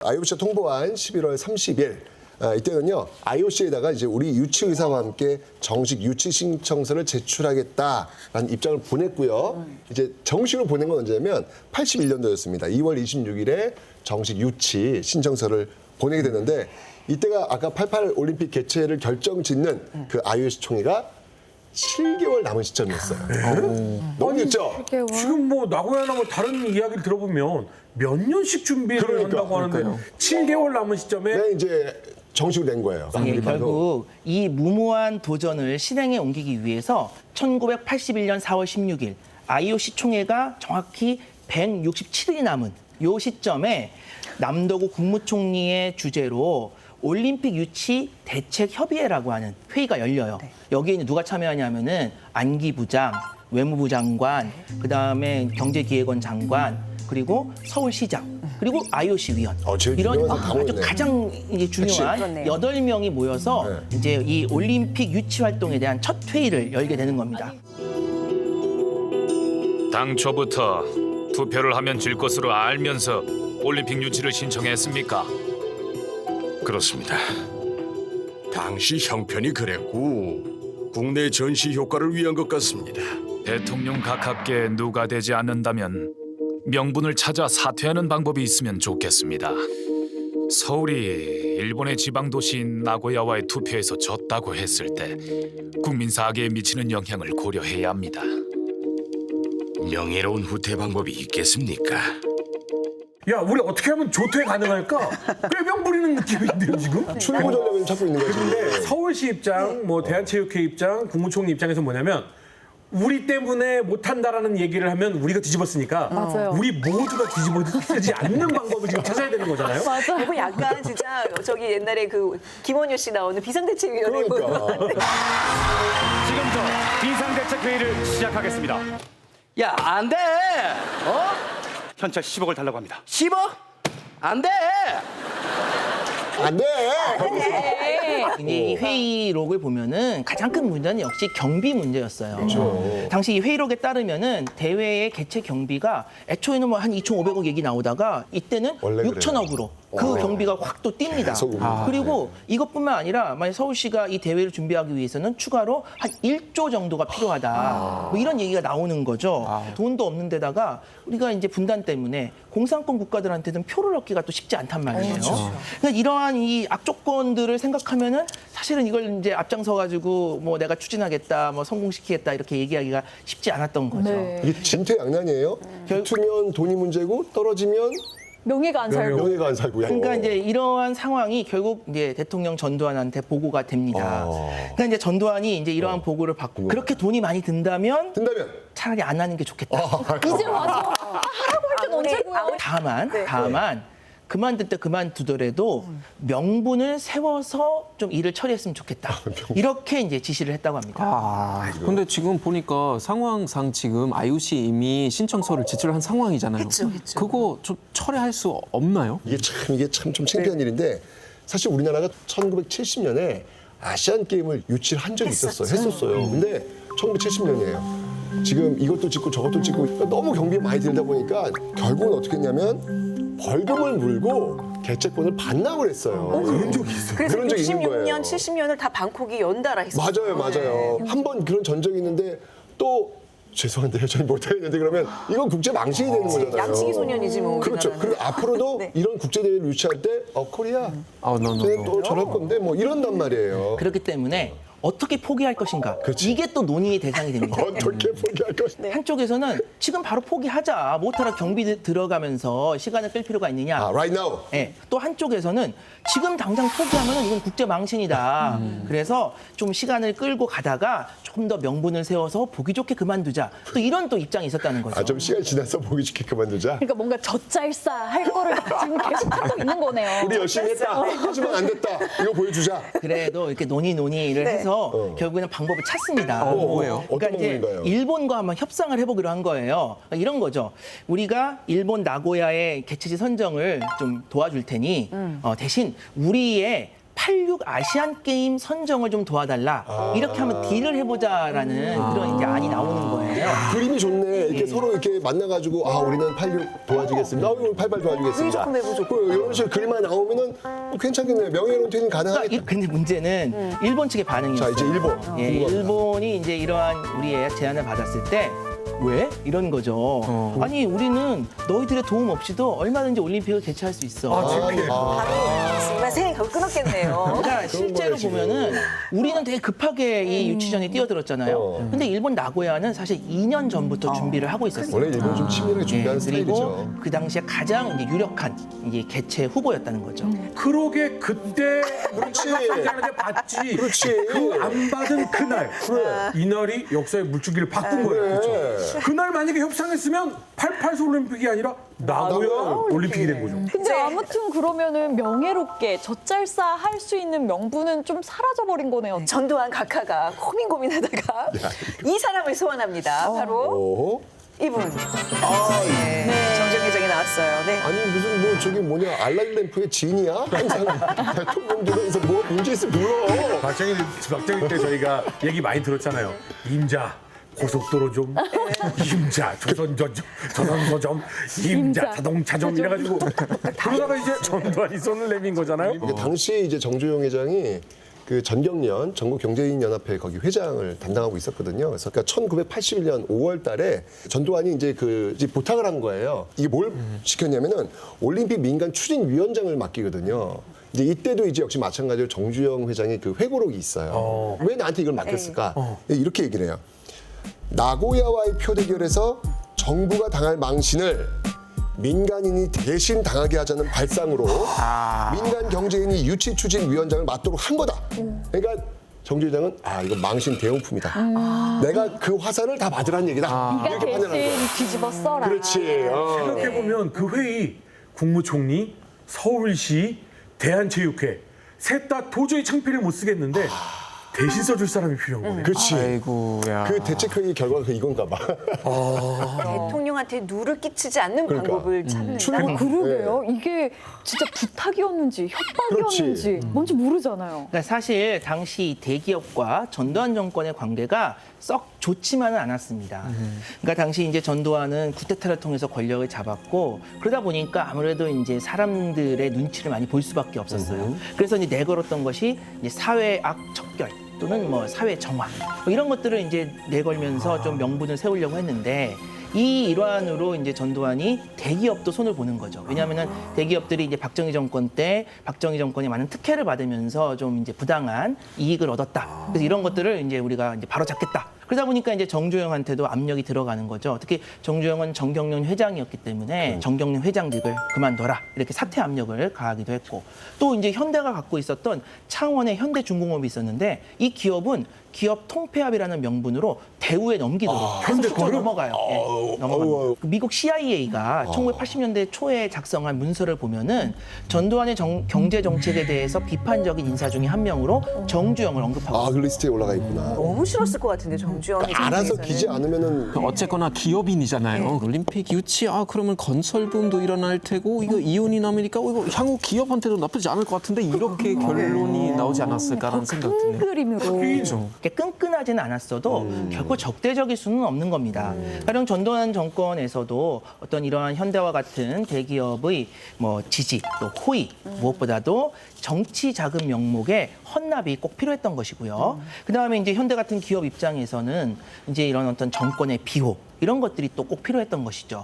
IOC가 통보한 11월 30일 이때는요 IOC에다가 이제 우리 유치의사와 함께 정식 유치 신청서를 제출하겠다라는 입장을 보냈고요. 이제 정식으로 보낸 건 언제냐면 81년도였습니다. 2월 26일에 정식 유치 신청서를 보내게 됐는데 이때가 아까 88 올림픽 개최를 결정짓는 그 IOC 총회가 7개월 남은 시점이었어요. 너무 늦죠? 지금 뭐 나고야나 뭐 다른 이야기를 들어보면 몇 년씩 준비를 한다고 하는데 7개월 남은 시점에 네, 이제 정식으로 낸 거예요. 예, 결국 이 무모한 도전을 실행에 옮기기 위해서 1981년 4월 16일 IOC 총회가 정확히 167일이 남은 요 시점에 남도구 국무총리의 주재로 올림픽 유치 대책 협의회라고 하는 회의가 열려요. 여기에 이제 누가 참여하냐면은 안기 부장, 외무부 장관, 그다음에 경제기획원 장관, 그리고 서울시장, 그리고 IOC 위원. 제일 이런 중요한 사람 다 아주 모였네. 가장 이제 중요한 그렇네요. 8명이 모여서 이제 이 올림픽 유치 활동에 대한 첫 회의를 열게 되는 겁니다. 당초부터 투표를 하면 질 것으로 알면서 올림픽 유치를 신청했습니까? 그렇습니다. 당시 형편이 그랬고 국내 전시 효과를 위한 것 같습니다. 대통령 가깝게 누가 되지 않는다면 명분을 찾아 사퇴하는 방법이 있으면 좋겠습니다. 서울이 일본의 지방 도시인 나고야와의 투표에서 졌다고 했을 때 국민 사계에 미치는 영향을 고려해야 합니다. 명예로운 후퇴 방법이 있겠습니까? 야 우리 어떻게 하면 조퇴 가능할까? 꾀병 부리는 느낌인데요 지금? 출구 전략을 찾고 있는 거죠. 근데 서울시 입장, 뭐 대한체육회 입장, 국무총리 입장에서 뭐냐면 우리 때문에 못한다라는 얘기를 하면 우리가 뒤집었으니까 맞아요. 우리 모두가 뒤집어지지 않는 방법을 지금 찾아야 되는 거잖아요. 이거 약간 진짜 저기 옛날에 그 김원효 씨 나오는 비상대책위원회 그러니까. 지금부터 비상대책회의를 시작하겠습니다. 야, 안 돼! 현찰 10억을 달라고 합니다. 10억? 안 돼! 안 돼. 이제 이 회의록을 보면은 가장 큰 문제는 역시 경비 문제였어요. 당시 이 회의록에 따르면은 대회의 개최 경비가 애초에는 뭐 한 2,500억 얘기 나오다가 이때는 원래 6천억으로 그 경비가 확 또 뜁니다. 계속 그리고 이것뿐만 아니라 만약 서울시가 이 대회를 준비하기 위해서는 추가로 한 1조 정도가 필요하다. 뭐 이런 얘기가 나오는 거죠. 돈도 없는 데다가 우리가 이제 분단 때문에 공산권 국가들한테는 표를 얻기가 또 쉽지 않단 말이에요. 그러니까 이러한 이 악조건들을 생각하면은 사실은 이걸 이제 앞장서 가지고 뭐 내가 추진하겠다, 뭐 성공시키겠다 이렇게 얘기하기가 쉽지 않았던 거죠. 이게 진퇴양난이에요. 붙으면 돈이 문제고 떨어지면 명예가 안 살고. 명예가 안 살고. 그러니까 이제 이러한 상황이 결국 이제 대통령 전두환한테 보고가 됩니다. 그러니까 이제 전두환이 이제 이러한 보고를 받고 그렇게 돈이 많이 든다면 든다면 차라리 안 하는 게 좋겠다. 이제 와서 하라고 할 땐 언제고요? 다만 그만둘 때 그만두더라도 명분을 세워서 좀 일을 처리했으면 좋겠다. 이렇게 이제 지시를 했다고 합니다. 근데 지금 보니까 상황상 지금 IOC 이미 신청서를 제출한 상황이잖아요. 그쵸. 그거 좀 철회할 수 없나요? 이게 참 좀 창피한 일인데 사실 우리나라가 1970년에 아시안 게임을 유치를 한 적이 했었어요. 근데 1970년이에요. 지금 이것도 짓고 저것도 짓고 너무 경비가 많이 들다 보니까 결국은 어떻게 했냐면 벌금을 물고 개최권을 반납을 했어요. 그런 적이 있어요. 그래서 그런 적이 있는 거예요. 66년, 70년을 다 방콕이 연달아 했어요. 맞아요. 한 번 그런 전적이 있는데 또 죄송한데요. 저희 못하겠는데 그러면 이건 국제 망신이 되는 거잖아요. 양치기 소년이지 뭐. 그렇죠. 우리나라는. 그리고 앞으로도 네. 이런 국제 대회를 유치할 때 코리아 또 저럴 건데 뭐 이런단 말이에요. 그렇기 때문에 어떻게 포기할 것인가. 이게 또 논의의 대상이 됩니다. 어떻게 포기할 것인가. 한쪽에서는 지금 바로 포기하자. 못하라 경비 들어가면서 시간을 끌 필요가 있느냐. right now. 예. 또 한쪽에서는 지금 당장 포기하면 이건 국제 망신이다. 그래서 좀 시간을 끌고 가다가 좀 더 명분을 세워서 보기 좋게 그만두자. 또 이런 또 입장이 있었다는 거죠. 좀 시간이 지나서 보기 좋게 그만두자. 그러니까 뭔가 젖잘싸 할 거를 지금 계속 하고 있는 거네요. 우리 열심히 했다. 하지만 안 됐다. 이거 보여주자. 그래도 이렇게 논의를 해서 결국에는 방법을 찾습니다. 뭐예요? 그러니까 어떤 이제 방법인가요? 일본과 한번 협상을 해보기로 한 거예요. 그러니까 이런 거죠. 우리가 일본 나고야의 개최지 선정을 좀 도와줄 테니 대신 우리의 86 아시안 게임 선정을 좀 도와달라. 이렇게 하면 딜을 해보자라는 그런 이제 안이 나오는 거예요. 그림이 좋네. 이렇게 서로 이렇게 만나가지고 우리는 86 도와주겠습니다. 우리는 88 도와주겠습니다. 왜 조금 해보죠? 이런 식으로 그림만 나오면은 괜찮겠네요. 명예로운 퇴진 가능하겠다. 근데 문제는 일본 측의 자, 반응이었어요. 이제 일본. 예, 궁금합니다. 일본이 이제 이러한 우리의 제안을 받았을 때 왜? 이런 거죠. 아니 우리는 너희들의 도움 없이도 얼마든지 올림픽을 개최할 수 있어. 바로 정말 생각하고 끊었겠네요. 그러니까 실제로 지금. 보면은 우리는 되게 급하게 이 유치전에 뛰어들었잖아요. 근데 일본 나고야는 사실 2년 전부터 준비를 하고 있었어요. 원래 일본 좀 치밀하게 준비하는 그리고 스타일이죠. 그 당시에 가장 이제 유력한 이제 개최 후보였다는 거죠. 그러게 그때 우리가 봤지. 그렇지. 그 안 받은 그날. 이날이 역사의 물줄기를 바꾼 거예요. 그렇죠. 그날 만약에 협상했으면 88소 올림픽이 아니라 나고야 올림픽이 된 거죠. 근데 아무튼 그러면은 명예롭게 젖잘싸 할 수 있는 명분은 좀 사라져버린 거네요. 전두환 각하가 고민하다가 이 사람을 소환합니다. 바로 오. 이분. 정주영 회장이 나왔어요. 네. 아니 무슨 뭐 저기 뭐냐 알라딘 램프의 진이야? 항상 대통령들에서 뭐 문제 있으면 불러. 박정희 때 저희가 얘기 많이 들었잖아요. 임자 고속도로 좀, 임자 조선소점, 임자 자동차점 이래가지고 그러다가 이제 전두환이 손을 내민 거잖아요. 이게 당시 이제 정주영 회장이 그 전경련 전국경제인연합회 거기 회장을 담당하고 있었거든요. 그래서 그러니까 1981년 5월달에 전두환이 이제 이제 부탁을 한 거예요. 이게 뭘 시켰냐면은 올림픽 민간 추진위원장을 맡기거든요. 이제 이때도 이제 역시 마찬가지로 정주영 회장의 그 회고록이 있어요. 왜 나한테 이걸 맡겼을까? 이렇게 얘기를 해요. 나고야와의 표대결에서 정부가 당할 망신을 민간인이 대신 당하게 하자는 발상으로 민간 경제인이 유치 추진 위원장을 맡도록 한 거다. 그러니까 정주 회장은 이거 망신 대용품이다. 내가 그 화살을 다 받으라는 얘기다. 그러니까 이렇게 판단한 대신 거야. 뒤집어 써라. 그렇지. 생각해보면 그 회의 국무총리, 서울시, 대한체육회 셋 다 도저히 창피를 못 쓰겠는데 대신 써줄 사람이 필요한 거네요. 그렇지. 아이고야. 그 대책회의 결과가 이건가 봐. 대통령한테 누를 끼치지 않는 그러니까. 방법을 찾는다. 그러게요. 이게 진짜 부탁이었는지 협박이었는지 뭔지 모르잖아요. 그러니까 사실 당시 대기업과 전두환 정권의 관계가 썩 좋지만은 않았습니다. 그러니까 당시 이제 전두환은 쿠데타를 통해서 권력을 잡았고 그러다 보니까 아무래도 이제 사람들의 눈치를 많이 볼 수밖에 없었어요. 그래서 이제 내걸었던 것이 이제 사회악 척결 또는 뭐 사회 정화 뭐 이런 것들을 이제 내걸면서 좀 명분을 세우려고 했는데 이 일환으로 이제 전두환이 대기업도 손을 보는 거죠. 왜냐하면은 대기업들이 이제 박정희 정권 때 박정희 정권이 많은 특혜를 받으면서 좀 이제 부당한 이익을 얻었다. 그래서 이런 것들을 이제 우리가 이제 바로 잡겠다. 그러다 보니까 이제 정주영한테도 압력이 들어가는 거죠. 특히 정주영은 정경련 회장이었기 때문에 정경련 회장직을 그만둬라 이렇게 사퇴 압력을 가하기도 했고 또 이제 현대가 갖고 있었던 창원의 현대중공업이 있었는데 이 기업은 기업 통폐합이라는 명분으로 대우에 넘기도록 현대로 넘어가요. 예, 넘어갑니다. 미국 CIA가 1980년대 초에 작성한 문서를 보면은 전두환의 경제 정책에 대해서 비판적인 인사 중에 한 명으로 정주영을 언급하고 그 리스트에 올라가 있구나. 너무 싫었을 것 같은데 정주영이 알아서 기지 않으면은 어쨌거나 기업인이잖아요. 올림픽 유치 그러면 건설붐도 일어날 테고 이거 이혼이 남으니까 이거 향후 기업한테도 나쁘지 않을 것 같은데 이렇게 결론이 나오지 않았을까라는 생각 큰 드네요. 그림으로. 그렇죠. 이렇게 끈끈하지는 않았어도 결코 적대적일 수는 없는 겁니다. 가령 전두환 정권에서도 어떤 이러한 현대와 같은 대기업의 뭐 지지 또 호의 무엇보다도 정치 자금 명목의 헌납이 꼭 필요했던 것이고요. 그다음에 이제 현대 같은 기업 입장에서는 이제 이런 어떤 정권의 비호 이런 것들이 또 꼭 필요했던 것이죠.